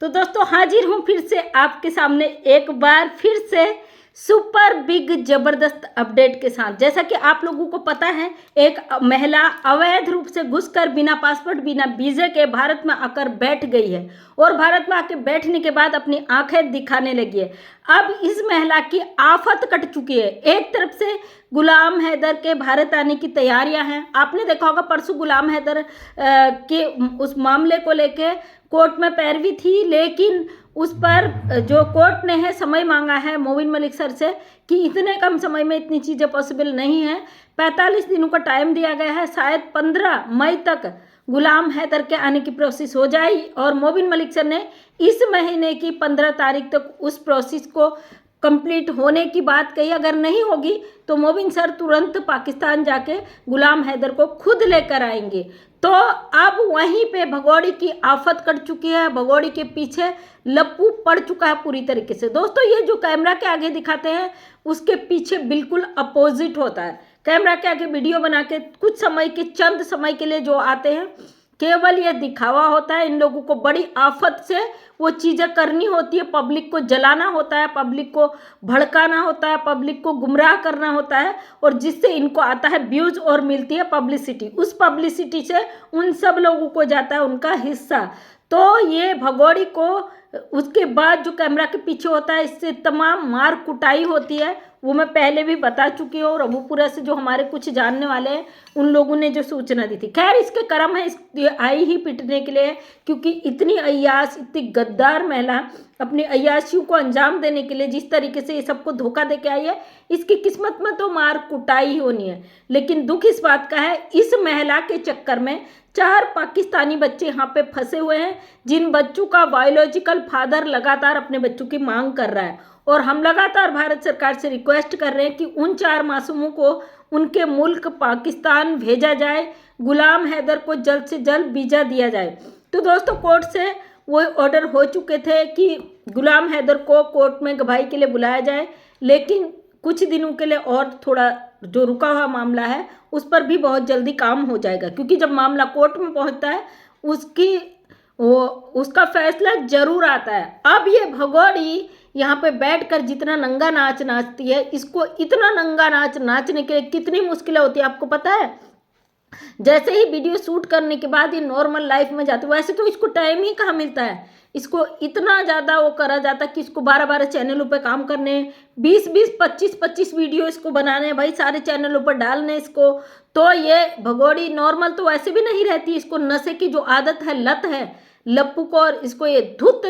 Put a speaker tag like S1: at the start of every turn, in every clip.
S1: तो दोस्तों हाजिर हूँ फिर से आपके सामने एक बार फिर से सुपर बिग जबरदस्त अपडेट के साथ। जैसा कि आप लोगों को पता है, एक महिला अवैध रूप से घुसकर बिना पासपोर्ट बिना वीजे के भारत में आकर बैठ गई है और भारत में आकर बैठने के बाद अपनी आंखें दिखाने लगी है। अब इस महिला की आफत कट चुकी है। एक तरफ से गुलाम हैदर के भारत आने की तैयारियां हैं। आपने देखा होगा परसों गुलाम हैदर के उस मामले को लेके कोर्ट में पैरवी थी, लेकिन उस पर जो कोर्ट ने है समय मांगा है मोबिन मलिक सर से कि इतने कम समय में इतनी चीज़ें पॉसिबल नहीं है। 45 दिनों का टाइम दिया गया है। शायद 15 मई तक गुलाम हैदर के आने की प्रोसेस हो जाए और मोबिन मलिक सर ने इस महीने की 15 तारीख तक उस प्रोसेस को कंप्लीट होने की बात कही। अगर नहीं होगी तो मोबिन सर तुरंत पाकिस्तान जाके गुलाम हैदर को खुद लेकर आएंगे। तो अब वहीं पे भगोड़ी की आफत कट चुकी है। भगोड़ी के पीछे लप्पू पड़ चुका है पूरी तरीके से। दोस्तों ये जो कैमरा के आगे दिखाते हैं उसके पीछे बिल्कुल अपोजिट होता है। कैमरा के आगे वीडियो बना के कुछ समय के चंद समय के लिए जो आते हैं केवल ये दिखावा होता है। इन लोगों को बड़ी आफत से वो चीज़ें करनी होती है। पब्लिक को जलाना होता है, पब्लिक को भड़काना होता है, पब्लिक को गुमराह करना होता है और जिससे इनको आता है व्यूज और मिलती है पब्लिसिटी। उस पब्लिसिटी से उन सब लोगों को जाता है उनका हिस्सा। तो ये भगोड़ी को उसके बाद जो कैमरा के पीछे होता है इससे तमाम मार कुटाई होती है। वो मैं पहले भी बता चुकी हूँ। रघुपुरा से जो हमारे कुछ जानने वाले हैं उन लोगों ने जो सूचना दी थी। खैर इसके कर्म है, आई ही पिटने के लिए, क्योंकि इतनी अय्याश इतनी गद्दार महिला अपनी अय्याशियों को अंजाम देने के लिए जिस तरीके से ये सबको धोखा दे के आई है, इसकी किस्मत में तो मार कुटाई ही होनी है। लेकिन दुख इस बात का है इस महिला के चक्कर में 4 पाकिस्तानी बच्चे यहाँ पे फंसे हुए हैं, जिन बच्चों का बायोलॉजिकल फादर लगातार अपने बच्चों की मांग कर रहा है। और हम लगातार भारत सरकार से रिक्वेस्ट कर रहे हैं कि उन 4 मासूमों को उनके मुल्क पाकिस्तान भेजा जाए, गुलाम हैदर को जल्द से जल्द वीज़ा दिया जाए। तो दोस्तों कोर्ट से वो ऑर्डर हो चुके थे कि गुलाम हैदर को कोर्ट में गवाही के लिए बुलाया जाए, लेकिन कुछ दिनों के लिए और थोड़ा जो रुका हुआ मामला है उस पर भी बहुत जल्दी काम हो जाएगा, क्योंकि जब मामला कोर्ट में पहुंचता है उसका फैसला जरूर आता है। अब ये भगोड़ी यहाँ पे बैठकर जितना नंगा नाच नाचती है, इसको इतना नंगा नाच नाचने के लिए कितनी मुश्किलें होती है आपको पता है। जैसे ही वीडियो शूट करने के बाद ये नॉर्मल लाइफ में जाती है, वैसे तो इसको टाइम ही कहाँ मिलता है। इसको इतना ज़्यादा वो करा जाता कि इसको 12-12 चैनलों पे काम करने, 20-20 25-25 वीडियो इसको बनाने, भाई सारे चैनलों पर डालने इसको। तो ये भगोड़ी नॉर्मल तो वैसे भी नहीं रहती। इसको नशे की जो आदत है, लत है लप्पू को, और इसको ये धुत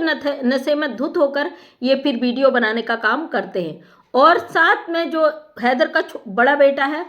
S1: नशे में धुत होकर ये फिर वीडियो बनाने का काम करते हैं। और साथ में जो हैदर का बड़ा बेटा है,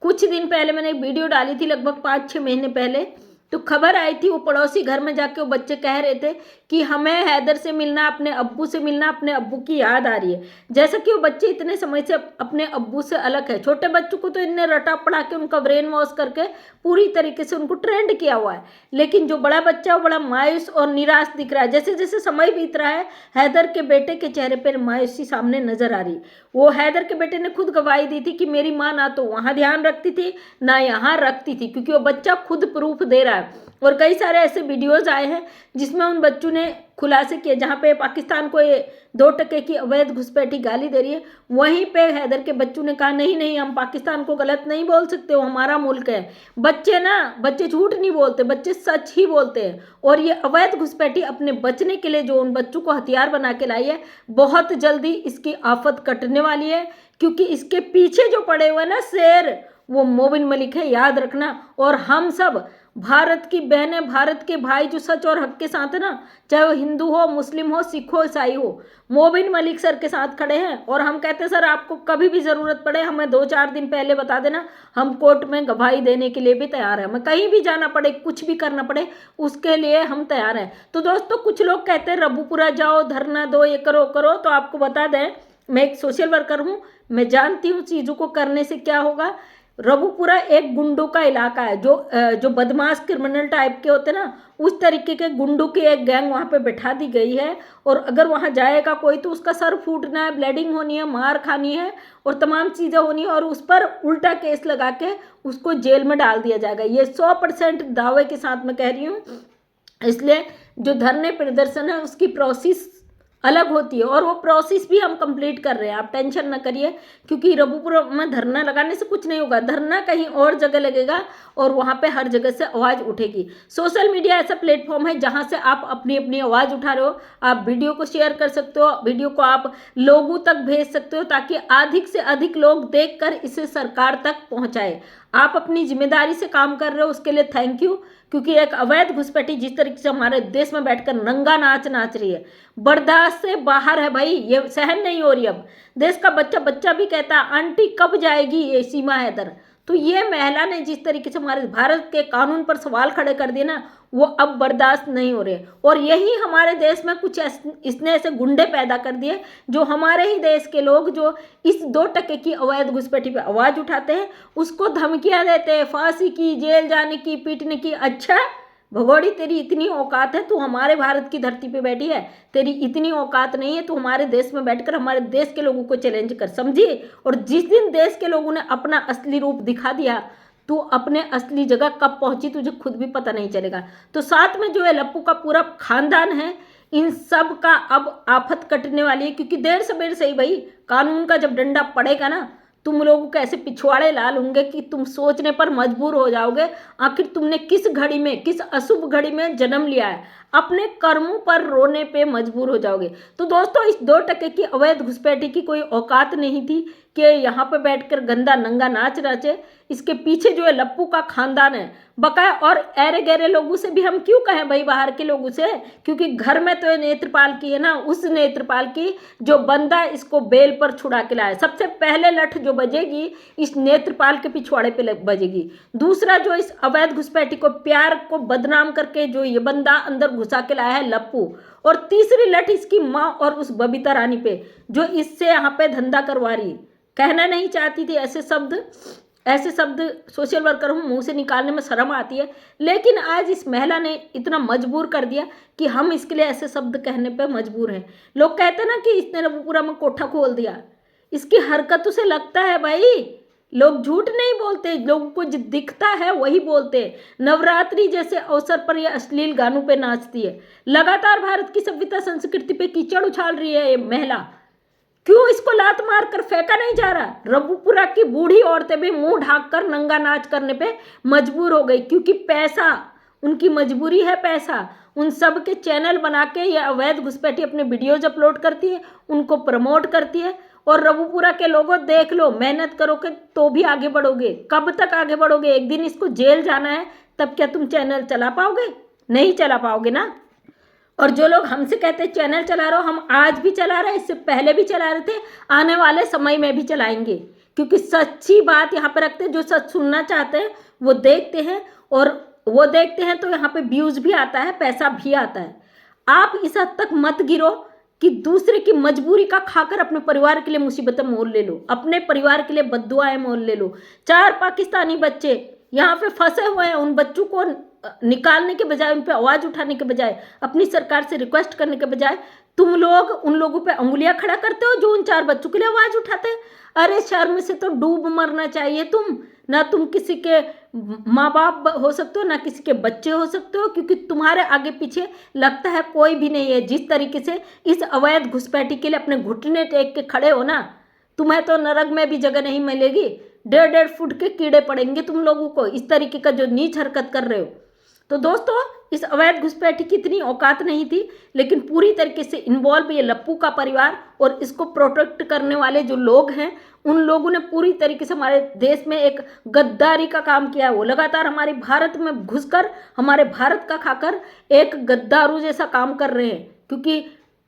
S1: कुछ दिन पहले मैंने एक वीडियो डाली थी, लगभग 5-6 महीने पहले, तो खबर आई थी वो पड़ोसी घर में जाके वो बच्चे कह रहे थे कि हमें हैदर से मिलना, अपने अब्बू से मिलना, अपने अब्बू की याद आ रही है। जैसा कि वो बच्चे इतने समय से अपने अब्बू से अलग है। छोटे बच्चों को तो इनने रटा पड़ा के उनका ब्रेन वॉश करके पूरी तरीके से उनको ट्रेंड किया हुआ है, लेकिन जो बड़ा बच्चा वो बड़ा मायूस और निराश दिख रहा है। जैसे जैसे समय बीत रहा है हैदर के बेटे के चेहरे पर मायूसी सामने नजर आ रही। वो हैदर के बेटे ने खुद गवाही दी थी कि मेरी माँ ना तो वहाँ ध्यान रखती थी ना यहाँ रखती थी, क्योंकि वो बच्चा खुद प्रूफ दे रहा है। और कई सारे ऐसे वीडियोस आए हैं जिसमें उन बच्चों ने खुलासे किए, जहाँ पे पाकिस्तान को ये 2 टके की अवैध घुसपैठी गाली दे रही है, वहीं पे हैदर के बच्चों ने कहा नहीं नहीं हम पाकिस्तान को गलत नहीं बोल सकते, वो हमारा मुल्क है। बच्चे झूठ नहीं बोलते, बच्चे सच ही बोलते हैं। और ये अवैध घुसपैठी अपने बचने के लिए जो उन बच्चों को हथियार बना के लाई है, बहुत जल्दी इसकी आफत कटने वाली है, क्योंकि इसके पीछे जो पड़े हुए ना शेर, वो मोबिन मलिक है, याद रखना। और हम सब भारत की बहनें, भारत के भाई जो सच और हक के साथ है ना, चाहे वो हिंदू हो, मुस्लिम हो, सिख हो, ईसाई हो, मोबिन मलिक सर के साथ खड़े हैं। और हम कहते हैं सर आपको कभी भी ज़रूरत पड़े हमें 2-4 दिन पहले बता देना, हम कोर्ट में गवाही देने के लिए भी तैयार हैं। हमें कहीं भी जाना पड़े, कुछ भी करना पड़े, उसके लिए हम तैयार हैं। तो दोस्तों कुछ लोग कहते हैं रघुपुरा जाओ, धरना दो, ये करो करो। तो आपको बता दें मैं एक सोशल वर्कर हूँ, मैं जानती हूँ चीज़ों को करने से क्या होगा। रघुपुरा एक गुंडों का इलाका है, जो बदमाश क्रिमिनल टाइप के होते हैं ना, उस तरीके के गुंडों की एक गैंग वहाँ पे बैठा दी गई है। और अगर वहाँ जाएगा कोई तो उसका सर फूटना है, ब्लीडिंग होनी है, मार खानी है और तमाम चीज़ें होनी है, और उस पर उल्टा केस लगा के उसको जेल में डाल दिया जाएगा। ये 100% दावे के साथ मैं कह रही हूँ। इसलिए जो धरने प्रदर्शन है उसकी प्रोसेस अलग होती है और वो प्रोसेस भी हम कंप्लीट कर रहे हैं, आप टेंशन ना करिए। क्योंकि रबुपुर में धरना लगाने से कुछ नहीं होगा, धरना कहीं और जगह लगेगा और वहाँ पे हर जगह से आवाज़ उठेगी। सोशल मीडिया ऐसा प्लेटफॉर्म है जहाँ से आप अपनी अपनी आवाज़ उठा रहे हो, आप वीडियो को शेयर कर सकते हो, वीडियो को आप लोगों तक भेज सकते हो ताकि अधिक से अधिक लोग देखकर इसे सरकार तक पहुँचाए। आप अपनी जिम्मेदारी से काम कर रहे हो, उसके लिए थैंक यू। क्योंकि एक अवैध घुसपैठी जिस तरीके से हमारे देश में बैठकर नंगा नाच नाच रही है, बर्दाश्त से बाहर है भाई, ये सहन नहीं हो रही। अब देश का बच्चा बच्चा भी कहता है आंटी कब जाएगी ये सीमा हैदर। तो ये महिला ने जिस तरीके से हमारे भारत के कानून पर सवाल खड़े कर दिए ना, वो अब बर्दाश्त नहीं हो रहे। और यही हमारे देश में कुछ इसने ऐसे गुंडे पैदा कर दिए जो हमारे ही देश के लोग जो इस 2% की अवैध घुसपैठी पे आवाज़ उठाते हैं उसको धमकियां देते हैं, फांसी की, जेल जाने की, पीटने की। अच्छा भगोड़ी, तेरी इतनी औकात है, तू हमारे भारत की धरती पे बैठी है, तेरी इतनी औकात नहीं है, तू हमारे देश में बैठकर हमारे देश के लोगों को चैलेंज कर, समझी। और जिस दिन देश के लोगों ने अपना असली रूप दिखा दिया, तू अपने असली जगह कब पहुंची तुझे खुद भी पता नहीं चलेगा। तो साथ में जो है लप्पू का पूरा खानदान है, इन सब का अब आफत कटने वाली है। क्योंकि देर सवेर सही भाई, कानून का जब डंडा पड़ेगा ना, तुम लोगों को ऐसे पिछवाड़े लाल होंगे कि तुम सोचने पर मजबूर हो जाओगे आखिर तुमने किस घड़ी में, किस अशुभ घड़ी में जन्म लिया है। अपने कर्मों पर रोने पे मजबूर हो जाओगे। तो दोस्तों, इस 2% की अवैध घुसपैठी की कोई औकात नहीं थी कि यहाँ पे बैठकर गंदा नंगा नाच नाचे। इसके पीछे जो है लप्पू का खानदान है बकाया। और ऐरे गहरे लोगों से भी हम क्यों कहें भाई, बाहर के लोगों से, क्योंकि घर में तो नेत्रपाल की है ना, उस नेत्रपाल की जो बंदा इसको बेल पर छुड़ा के लाया। सबसे पहले लठ जो बजेगी इस नेत्रपाल के पिछवाड़े पे बजेगी। दूसरा जो इस अवैध घुसपैठी को प्यार को बदनाम करके जो ये बंदा अंदर घुसा के लाया है लप्पू। और तीसरी लठ इसकी माँ और उस बबीता रानी पे जो इससे यहाँ पे धंधा करवा रही। कहना नहीं चाहती थी ऐसे शब्द सोशल वर्कर हूँ, मुंह से निकालने में शर्म आती है, लेकिन आज इस महिला ने इतना मजबूर कर दिया कि हम इसके लिए ऐसे शब्द कहने पे मजबूर हैं। लोग कहते हैं ना कि इसने रबुपुरा में कोठा खोल दिया, इसकी हरकतों से लगता है भाई लोग झूठ नहीं बोलते, लोगों को जो दिखता है वही बोलते। नवरात्रि जैसे अवसर पर यह अश्लील गानों पे नाचती है, लगातार भारत की सभ्यता संस्कृति पे कीचड़ उछाल रही है ये महिला। क्यों इसको लात मार कर फेंका नहीं जा रहा? रबुपुरा की बूढ़ी औरतें भी मुंह ढाक कर नंगा नाच करने पे मजबूर हो गई, क्योंकि पैसा, उनकी मजबूरी है पैसा। उन सब के चैनल बना के ये अवैध घुसपैठी अपने वीडियोज अपलोड करती है, उनको प्रमोट करती है। और रबुपुरा के लोगों देख लो, मेहनत करोगे तो भी आगे बढ़ोगे। कब तक आगे बढ़ोगे? एक दिन इसको जेल जाना है, तब क्या तुम चैनल चला पाओगे? नहीं चला पाओगे ना। और जो लोग हमसे कहते हैं चैनल चला रहे हो, हम आज भी चला रहे हैं, इससे पहले भी चला रहे थे, आने वाले समय में भी चलाएंगे। क्योंकि सच्ची बात यहाँ पर रखते हैं, जो सच सुनना चाहते हैं वो देखते हैं, और वो देखते हैं तो यहाँ पे व्यूज़ भी आता है, पैसा भी आता है। आप इस हद तक मत गिरो कि दूसरे की मजबूरी का खाकर अपने परिवार के लिए मुसीबतें मोल ले लो, अपने परिवार के लिए बद्दुआएं मोल ले लो। 4 पाकिस्तानी बच्चे यहाँ पे फंसे हुए हैं, उन बच्चों को निकालने के बजाय, उन पे आवाज़ उठाने के बजाय, अपनी सरकार से रिक्वेस्ट करने के बजाय तुम लोग उन लोगों पे अंगुलियां खड़ा करते हो जो उन 4 बच्चों के लिए आवाज़ उठाते हैं। अरे शर्म से तो डूब मरना चाहिए तुम। ना तुम किसी के माँ बाप हो सकते हो, ना किसी के बच्चे हो सकते हो, क्योंकि तुम्हारे आगे पीछे लगता है कोई भी नहीं है। जिस तरीके से इस अवैध घुसपैठी के लिए अपने घुटने टेक के खड़े हो ना, तुम्हें तो नरक में भी जगह नहीं मिलेगी। 1.5 फुट के कीड़े पड़ेंगे तुम लोगों को, इस तरीके का जो नीच हरकत कर रहे हो। तो दोस्तों, इस अवैध घुसपैठी की इतनी औकात नहीं थी, लेकिन पूरी तरीके से इन्वॉल्व ये लप्पू का परिवार और इसको प्रोटेक्ट करने वाले जो लोग हैं, उन लोगों ने पूरी तरीके से हमारे देश में एक गद्दारी का काम किया है। वो लगातार हमारे भारत में घुसकर, हमारे भारत का खाकर एक गद्दारू जैसा काम कर रहे हैं। क्योंकि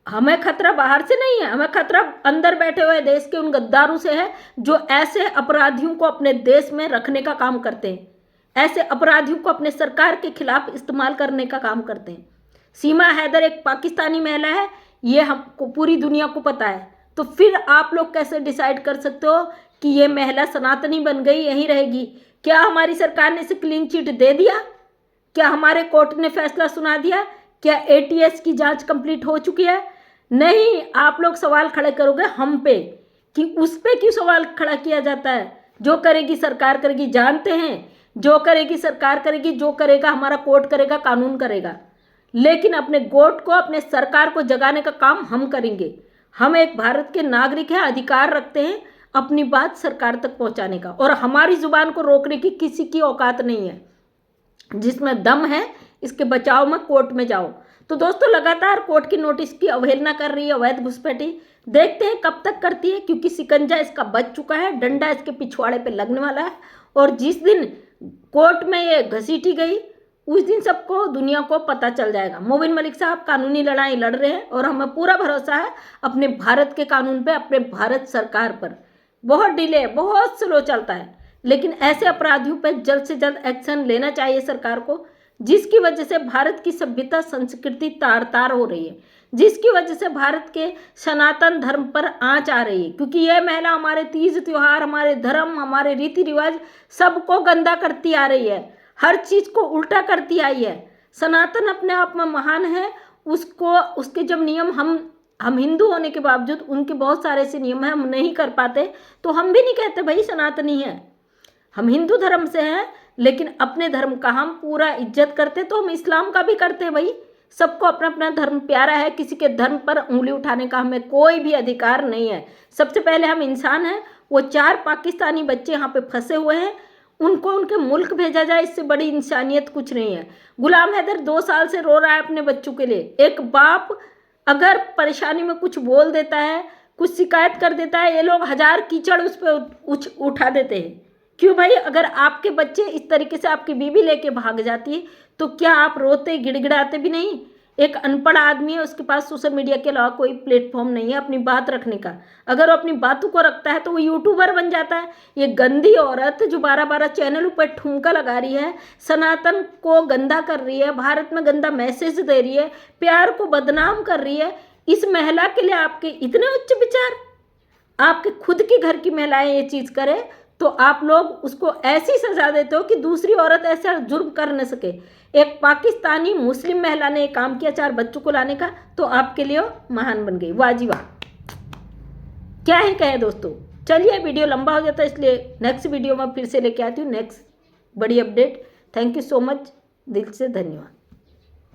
S1: हमें खतरा बाहर से नहीं है, हमें खतरा अंदर बैठे हुए देश के उन गद्दारों से है जो ऐसे अपराधियों को अपने देश में रखने का काम करते हैं, ऐसे अपराधियों को अपने सरकार के खिलाफ इस्तेमाल करने का काम करते हैं। सीमा हैदर एक पाकिस्तानी महिला है, ये हमको पूरी दुनिया को पता है। तो फिर आप लोग कैसे डिसाइड कर सकते हो कि ये महिला सनातनी बन गई, यहीं रहेगी? क्या हमारी सरकार ने इसे क्लीन चिट दे दिया? क्या हमारे कोर्ट ने फैसला सुना दिया? क्या ATS की जांच कंप्लीट हो चुकी है? नहीं। आप लोग सवाल खड़े करोगे हम पे कि उस पे क्यों सवाल खड़ा किया जाता है? जो करेगी सरकार करेगी, जानते हैं जो करेगी सरकार करेगी, जो करेगा हमारा कोर्ट करेगा, कानून करेगा। लेकिन अपने गोट को, अपने सरकार को जगाने का काम हम करेंगे। हम एक भारत के नागरिक हैं, अधिकार रखते हैं अपनी बात सरकार तक पहुंचाने का, और हमारी जुबान को रोकने की किसी की औकात नहीं है। जिसमें दम है इसके बचाव में कोर्ट में जाओ। तो दोस्तों लगातार कोर्ट की नोटिस की अवहेलना कर रही है अवैध घुसपैठी। देखते हैं कब तक करती है, क्योंकि सिकंजा इसका बच चुका है, डंडा इसके पिछवाड़े पे लगने वाला है। और जिस दिन कोर्ट में ये घसीटी गई उस दिन सबको, दुनिया को पता चल जाएगा। मोबिन मलिक साहब कानूनी लड़ाई लड़ रहे हैं और हमें पूरा भरोसा है अपने भारत के कानून पे, अपने भारत सरकार पर। बहुत डिले, बहुत स्लो चलता है, लेकिन ऐसे अपराधियों पर जल्द से जल्द एक्शन लेना चाहिए सरकार को, जिसकी वजह से भारत की सभ्यता संस्कृति तार तार हो रही है, जिसकी वजह से भारत के सनातन धर्म पर आंच आ रही है। क्योंकि यह महिला हमारे तीज त्योहार, हमारे धर्म, हमारे रीति रिवाज सबको गंदा करती आ रही है, हर चीज को उल्टा करती आई है। सनातन अपने आप में महान है, उसको, उसके जब नियम हम हिंदू होने के बावजूद उनके बहुत सारे ऐसे नियम हैं हम नहीं कर पाते, तो हम भी नहीं कहते भाई सनातनी है। हम हिंदू धर्म से हैं, लेकिन अपने धर्म का हम पूरा इज्जत करते, तो हम इस्लाम का भी करते हैं भाई। सबको अपना अपना धर्म प्यारा है, किसी के धर्म पर उंगली उठाने का हमें कोई भी अधिकार नहीं है। सबसे पहले हम इंसान हैं। वो 4 पाकिस्तानी बच्चे यहाँ पे फंसे हुए हैं, उनको उनके मुल्क भेजा जाए, इससे बड़ी इंसानियत कुछ नहीं है। गुलाम हैदर 2 साल से रो रहा है अपने बच्चों के लिए। एक बाप अगर परेशानी में कुछ बोल देता है, कुछ शिकायत कर देता है, ये लोग 1000 कीचड़ उस पर उठा देते हैं। क्यों भाई? अगर आपके बच्चे इस तरीके से आपकी बीवी लेके भाग जाती है तो क्या आप रोते गिड़गिड़ाते भी नहीं? एक अनपढ़ आदमी है, उसके पास सोशल मीडिया के अलावा कोई प्लेटफॉर्म नहीं है अपनी बात रखने का। अगर वो अपनी बातों को रखता है तो वो यूट्यूबर बन जाता है। ये गंदी औरत जो 12-12 चैनलों पर ठुमका लगा रही है, सनातन को गंदा कर रही है, भारत में गंदा मैसेज दे रही है, प्यार को बदनाम कर रही है, इस महिला के लिए आपके इतने उच्च विचार? आपके खुद के घर की महिलाएं ये चीज़ करे तो आप लोग उसको ऐसी सजा देते हो कि दूसरी औरत ऐसा जुर्म कर न सके। एक पाकिस्तानी मुस्लिम महिला ने एक काम किया 4 बच्चों को लाने का, तो आपके लिए महान बन गई। वाह जी वाह, क्या ही कहे दोस्तों। चलिए वीडियो लंबा हो जाता है, इसलिए नेक्स्ट वीडियो में फिर से लेके आती हूँ नेक्स्ट बड़ी update. Thank you so much, दिल से धन्यवाद।